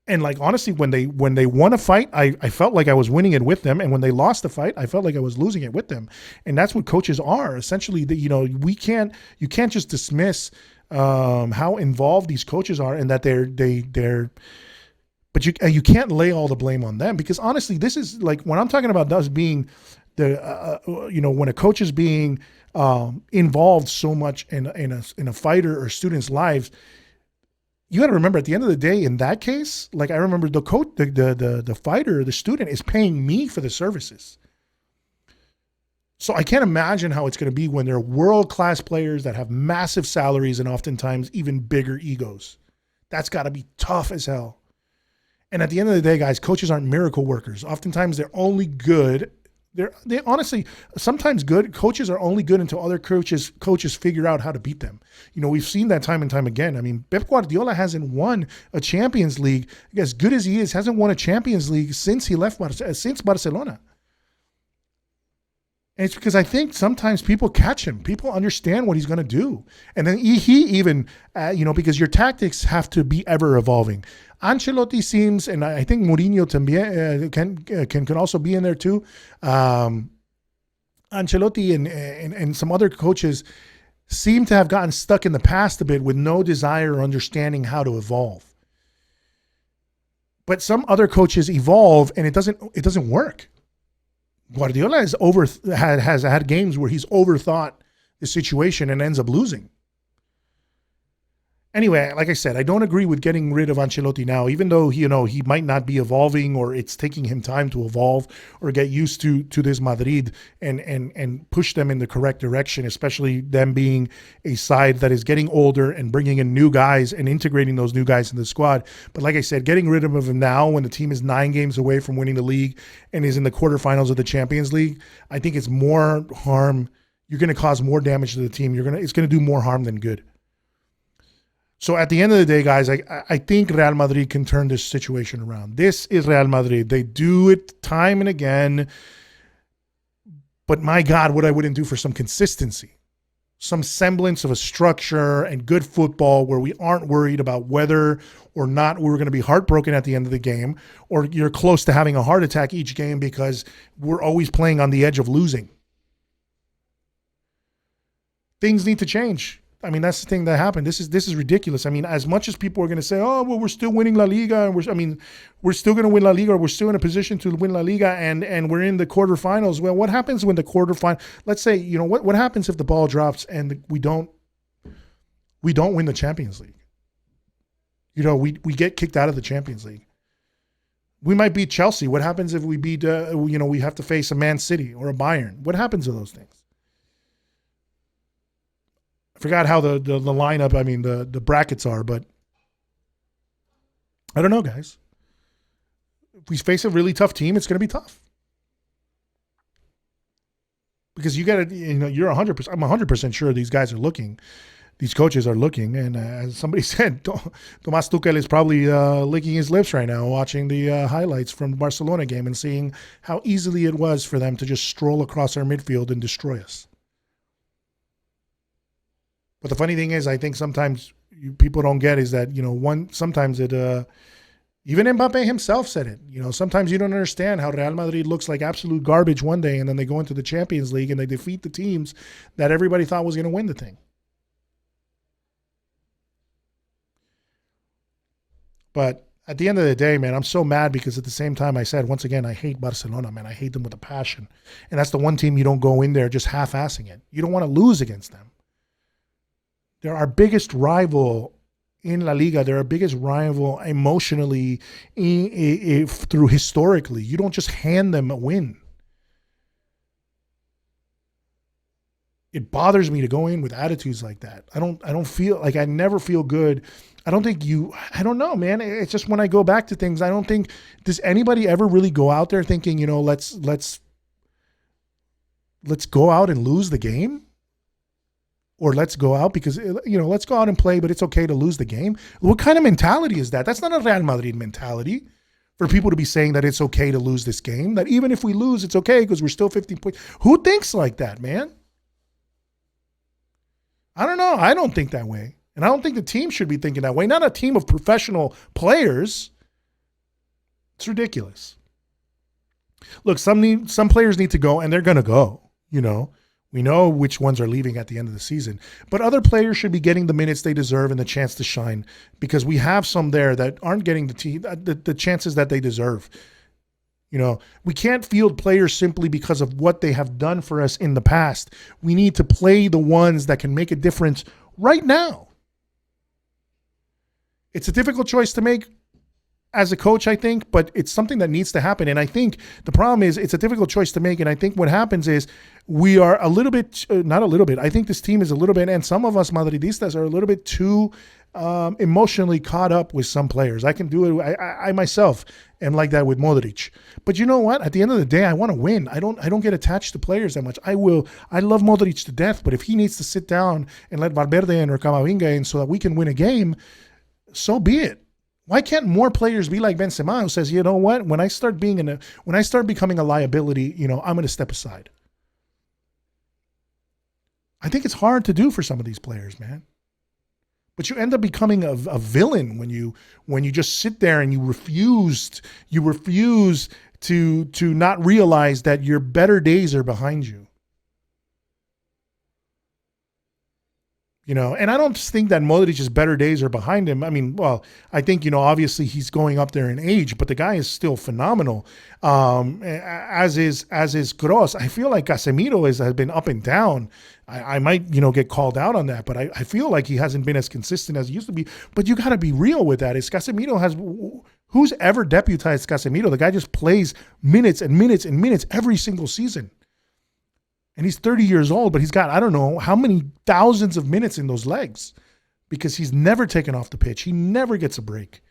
C: And honestly, when they won a fight, I felt like I was winning it with them. And when they lost a fight, I felt like I was losing it with them. And that's what coaches are. Essentially, you can't just dismiss how involved these coaches are and that but you can't lay all the blame on them, because honestly, this is when I'm talking about us being when a coach is being involved so much in a fighter or student's lives, you got to remember at the end of the day, in that case, I remember the coach, the fighter, the student is paying me for the services. So I can't imagine how it's going to be when they're world-class players that have massive salaries and oftentimes even bigger egos. That's got to be tough as hell. And at the end of the day, guys, coaches aren't miracle workers. Oftentimes they're only good. They honestly, sometimes good coaches are only good until other coaches figure out how to beat them. We've seen that time and time again. Pep Guardiola hasn't won a Champions League. As good as he is, hasn't won a Champions League since he left since Barcelona. And it's because I think sometimes people catch him. People understand what he's going to do. And then he even, because your tactics have to be ever evolving. Ancelotti seems, and I think Mourinho también, can also be in there too. Ancelotti and some other coaches seem to have gotten stuck in the past a bit with no desire or understanding how to evolve. But some other coaches evolve and it doesn't work. Guardiola has had games where he's overthought the situation and ends up losing. Anyway, like I said, I don't agree with getting rid of Ancelotti now, even though he might not be evolving, or it's taking him time to evolve or get used to this Madrid and push them in the correct direction, especially them being a side that is getting older and bringing in new guys and integrating those new guys in the squad. But like I said, getting rid of him now when the team is 9 games away from winning the league and is in the quarterfinals of the Champions League, I think it's more harm. You're going to cause more damage to the team. It's going to do more harm than good. So at the end of the day, guys, I think Real Madrid can turn this situation around. This is Real Madrid. They do it time and again. But my God, what I wouldn't do for some consistency, some semblance of a structure and good football where we aren't worried about whether or not we're going to be heartbroken at the end of the game, or you're close to having a heart attack each game because we're always playing on the edge of losing. Things need to change. I mean, that's the thing that happened. This is ridiculous. I mean, as much as people are going to say, "Oh, well, we're still winning La Liga," and we're still going to win La Liga, or we're still in a position to win La Liga, and we're in the quarterfinals. Well, what happens when the quarterfinal? Let's say, what happens if the ball drops and we don't win the Champions League? We get kicked out of the Champions League. We might beat Chelsea. What happens if we beat? We have to face a Man City or a Bayern. What happens to those things? I forgot how the lineup, the brackets are, but I don't know, guys. If we face a really tough team, it's going to be tough. Because you got to, you're 100%, I'm 100% sure these guys are looking. These coaches are looking. And as somebody said, Tomás Tuchel is probably licking his lips right now, watching the highlights from the Barcelona game and seeing how easily it was for them to just stroll across our midfield and destroy us. But the funny thing is, I think sometimes people don't get is that, sometimes it, even Mbappe himself said it, sometimes you don't understand how Real Madrid looks like absolute garbage one day and then they go into the Champions League and they defeat the teams that everybody thought was going to win the thing. But at the end of the day, man, I'm so mad because at the same time I said, once again, I hate Barcelona, man. I hate them with a passion. And that's the one team you don't go in there just half-assing it. You don't want to lose against them. They're our biggest rival in La Liga. They're our biggest rival emotionally through historically. You don't just hand them a win. It bothers me to go in with attitudes like that. I don't feel like I never feel good. I don't know, man. It's just when I go back to things, I don't think, does anybody ever really go out there thinking, let's go out and lose the game? Or let's go out because, let's go out and play, but it's okay to lose the game. What kind of mentality is that? That's not a Real Madrid mentality for people to be saying that it's okay to lose this game, that even if we lose, it's okay because we're still 15 points. Who thinks like that, man? I don't know. I don't think that way. And I don't think the team should be thinking that way. Not a team of professional players. It's ridiculous. Look, some players need to go, and they're going to go, We know which ones are leaving at the end of the season. But other players should be getting the minutes they deserve and the chance to shine, because we have some there that aren't getting the chances that they deserve. We can't field players simply because of what they have done for us in the past. We need to play the ones that can make a difference right now. It's a difficult choice to make as a coach, I think, but it's something that needs to happen. And I think the problem is it's a difficult choice to make. And I think what happens is we are a little bit, not a little bit, I think this team is a little bit, and some of us Madridistas are a little bit too emotionally caught up with some players. I can do it. I myself am like that with Modric. But you know what? At the end of the day, I want to win. I don't get attached to players that much. I love Modric to death, but if he needs to sit down and let Valverde in or Camavinga in so that we can win a game, so be it. Why can't more players be like Benzema, who says, you know what? When I start becoming a liability, I'm going to step aside. I think it's hard to do for some of these players, man. But you end up becoming a villain when you just sit there and you refuse to not realize that your better days are behind you.
B: And I don't think that Modric's better days are behind him. I mean, well, I think, obviously he's going up there in age, but the guy is still phenomenal. As is Kroos. I feel like Casemiro has been up and down. I might, get called out on that, but I feel like he hasn't been as consistent as he used to be. But you got to be real with that. Who's ever deputized Casemiro? The guy just plays minutes and minutes and minutes every single season. And he's 30 years old, but he's got, I don't know how many thousands of minutes in those legs because he's never taken off the pitch. He never gets a break.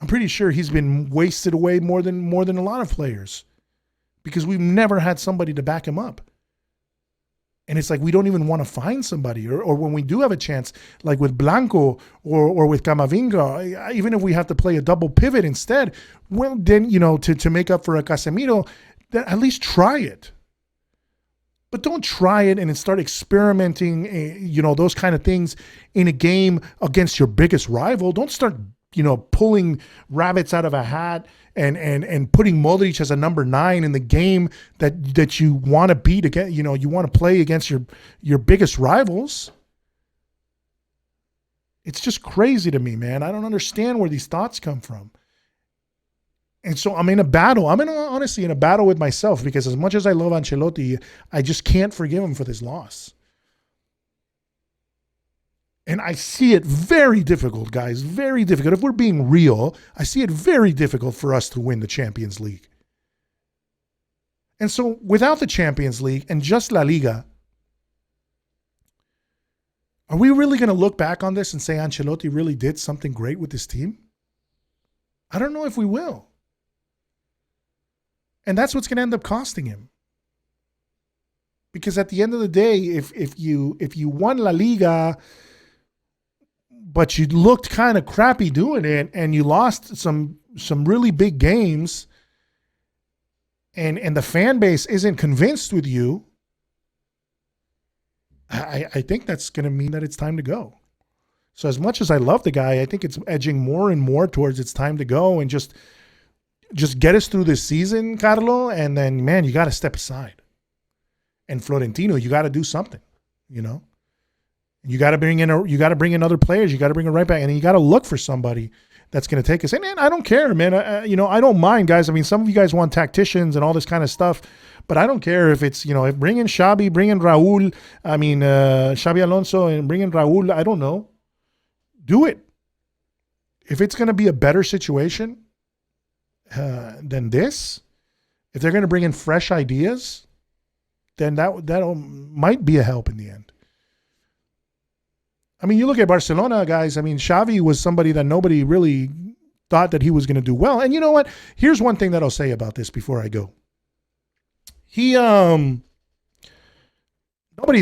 B: I'm pretty sure he's been wasted away more than a lot of players because we've never had somebody to back him up. And it's like we don't even want to find somebody. Or when we do have a chance, like with Blanco or with Camavinga, even if we have to play a double pivot instead, well, then, to make up for a Casemiro, then at least try it. But don't try it and then start experimenting, those kind of things in a game against your biggest rival. Don't start, pulling rabbits out of a hat and putting Modric as a number 9 in the game that you want to beat again. You want to play against your biggest rivals. It's just crazy to me, man. I don't understand where these thoughts come from. And so I'm in a battle. Honestly in a battle with myself because as much as I love Ancelotti, I just can't forgive him for this loss. And I see it very difficult, guys, very difficult. If we're being real, I see it very difficult for us to win the Champions League. And so without the Champions League and just La Liga, are we really going to look back on this and say Ancelotti really did something great with this team? I don't know if we will. And that's what's going to end up costing him. Because at the end of the day, if you won La Liga, but you looked kind of crappy doing it, and you lost some really big games, and the fan base isn't convinced with you, I think that's going to mean that it's time to go. So as much as I love the guy, I think it's edging more and more towards it's time to go and just get us through this season, Carlo, and then, man, you got to step aside. And Florentino, you got to do something, You got to bring in other players. You got to bring a right back, and you got to look for somebody that's going to take us. And man, I don't care, man. I don't mind, guys. I mean, some of you guys want tacticians and all this kind of stuff, but I don't care if it's if bring in Xabi, bring in Raúl. I mean, Xabi Alonso and bring in Raúl. I don't know. Do it. If it's going to be a better situation than this, if they're going to bring in fresh ideas, then that might be a help in the end. I mean, you look at Barcelona, guys. I mean, Xavi was somebody that nobody really thought that he was going to do well. And you know what? Here's one thing that I'll say about this before I go. Nobody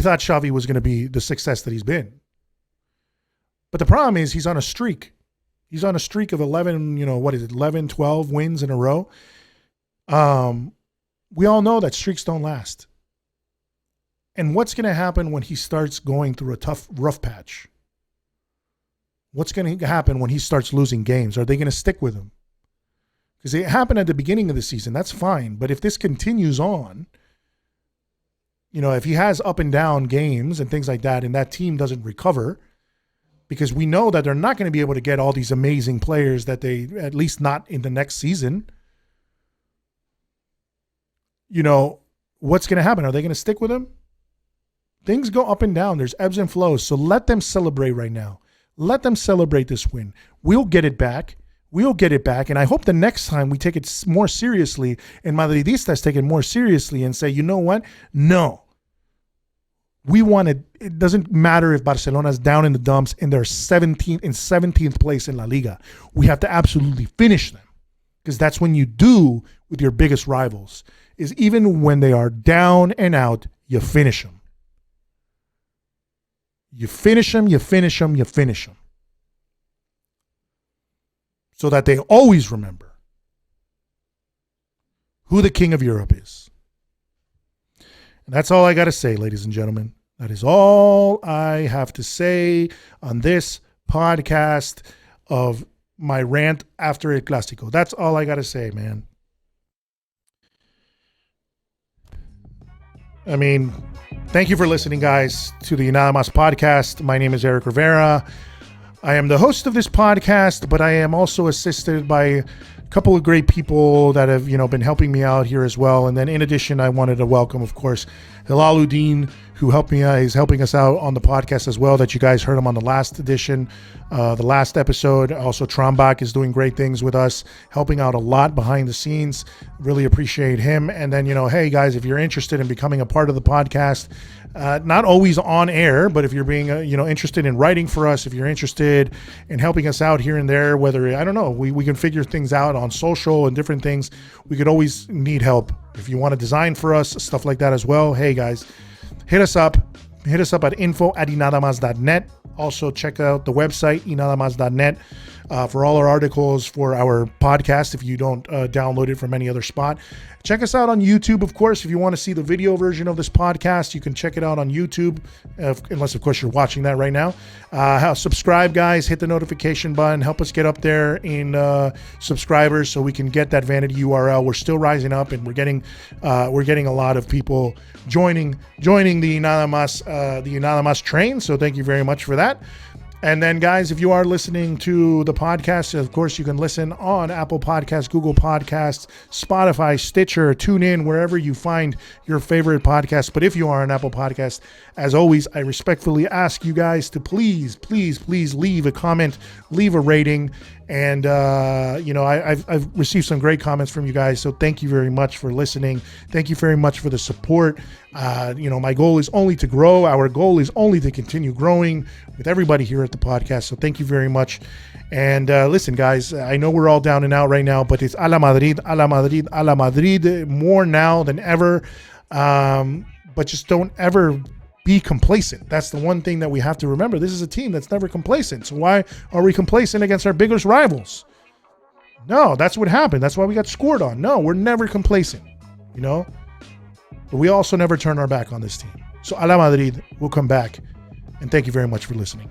B: thought Xavi was going to be the success that he's been. But the problem is he's on a streak. He's on a streak of 11, 12 wins in a row. We all know that streaks don't last. And what's going to happen when he starts going through a rough patch? What's going to happen when he starts losing games? Are they going to stick with him? Because it happened at the beginning of the season. That's fine. But if this continues on, if he has up and down games and things like that, and that team doesn't recover, because we know that they're not going to be able to get all these amazing players that they, at least not in the next season, what's going to happen? Are they going to stick with him? Things go up and down. There's ebbs and flows. So let them celebrate right now. Let them celebrate this win. We'll get it back. And I hope the next time we take it more seriously and Madridistas take it more seriously and say, you know what? No. We want it. It doesn't matter if Barcelona's down in the dumps and they're 17th place in La Liga. We have to absolutely finish them, because that's when you do with your biggest rivals, is even when they are down and out, you finish them. You finish them. So that they always remember who the king of Europe is. And that's all I got to say, ladies and gentlemen. That is all I have to say on this podcast of my rant after El Clásico. That's all I got to say, man. I mean, Thank you for listening, guys, to the Nada Mas podcast. My name is Eric Rivera. I am the host of this podcast, but I am also assisted by a couple of great people that have, been helping me out here as well. And then in addition, I wanted to welcome, of course, Hilaluddin, who is helping us out on the podcast as well, that you guys heard him on the last edition, the last episode. Also, Trombach is doing great things with us, helping out a lot behind the scenes. Really appreciate him. And then, hey guys, if you're interested in becoming a part of the podcast, not always on air, but if you're being, interested in writing for us, if you're interested in helping us out here and there, whether, I don't know, we can figure things out on social and different things. We could always need help. If you want to design for us, stuff like that as well. Hey guys, hit us up at info@inadamas.net. Also check out the website, inadamas.net, for all our articles for our podcast if you don't download it from any other spot. Check us out on YouTube, of course. If you want to see the video version of this podcast, you can check it out on YouTube, unless, of course, you're watching that right now. Subscribe, guys. Hit the notification button. Help us get up there in subscribers so we can get that vanity URL. We're still rising up, and we're getting a lot of people joining the Nada Mas train. So thank you very much for that. And then, guys, if you are listening to the podcast, of course, you can listen on Apple Podcasts, Google Podcasts, Spotify, Stitcher, TuneIn, wherever you find your favorite podcast. But if you are on Apple Podcasts, as always, I respectfully ask you guys to please leave a comment, leave a rating. And, I've received some great comments from you guys. So thank you very much for listening. Thank you very much for the support. My goal is only to grow. Our goal is only to continue growing with everybody here at the podcast. So thank you very much. And listen, guys, I know we're all down and out right now, but it's a la Madrid, a la Madrid, a la Madrid, more now than ever. But just don't ever be complacent. That's the one thing that we have to remember. This is a team that's never complacent. So why are we complacent against our biggest rivals? No, that's what happened. That's why we got scored on. No, we're never complacent, But we also never turn our back on this team. So a la Madrid, we'll come back. And thank you very much for listening.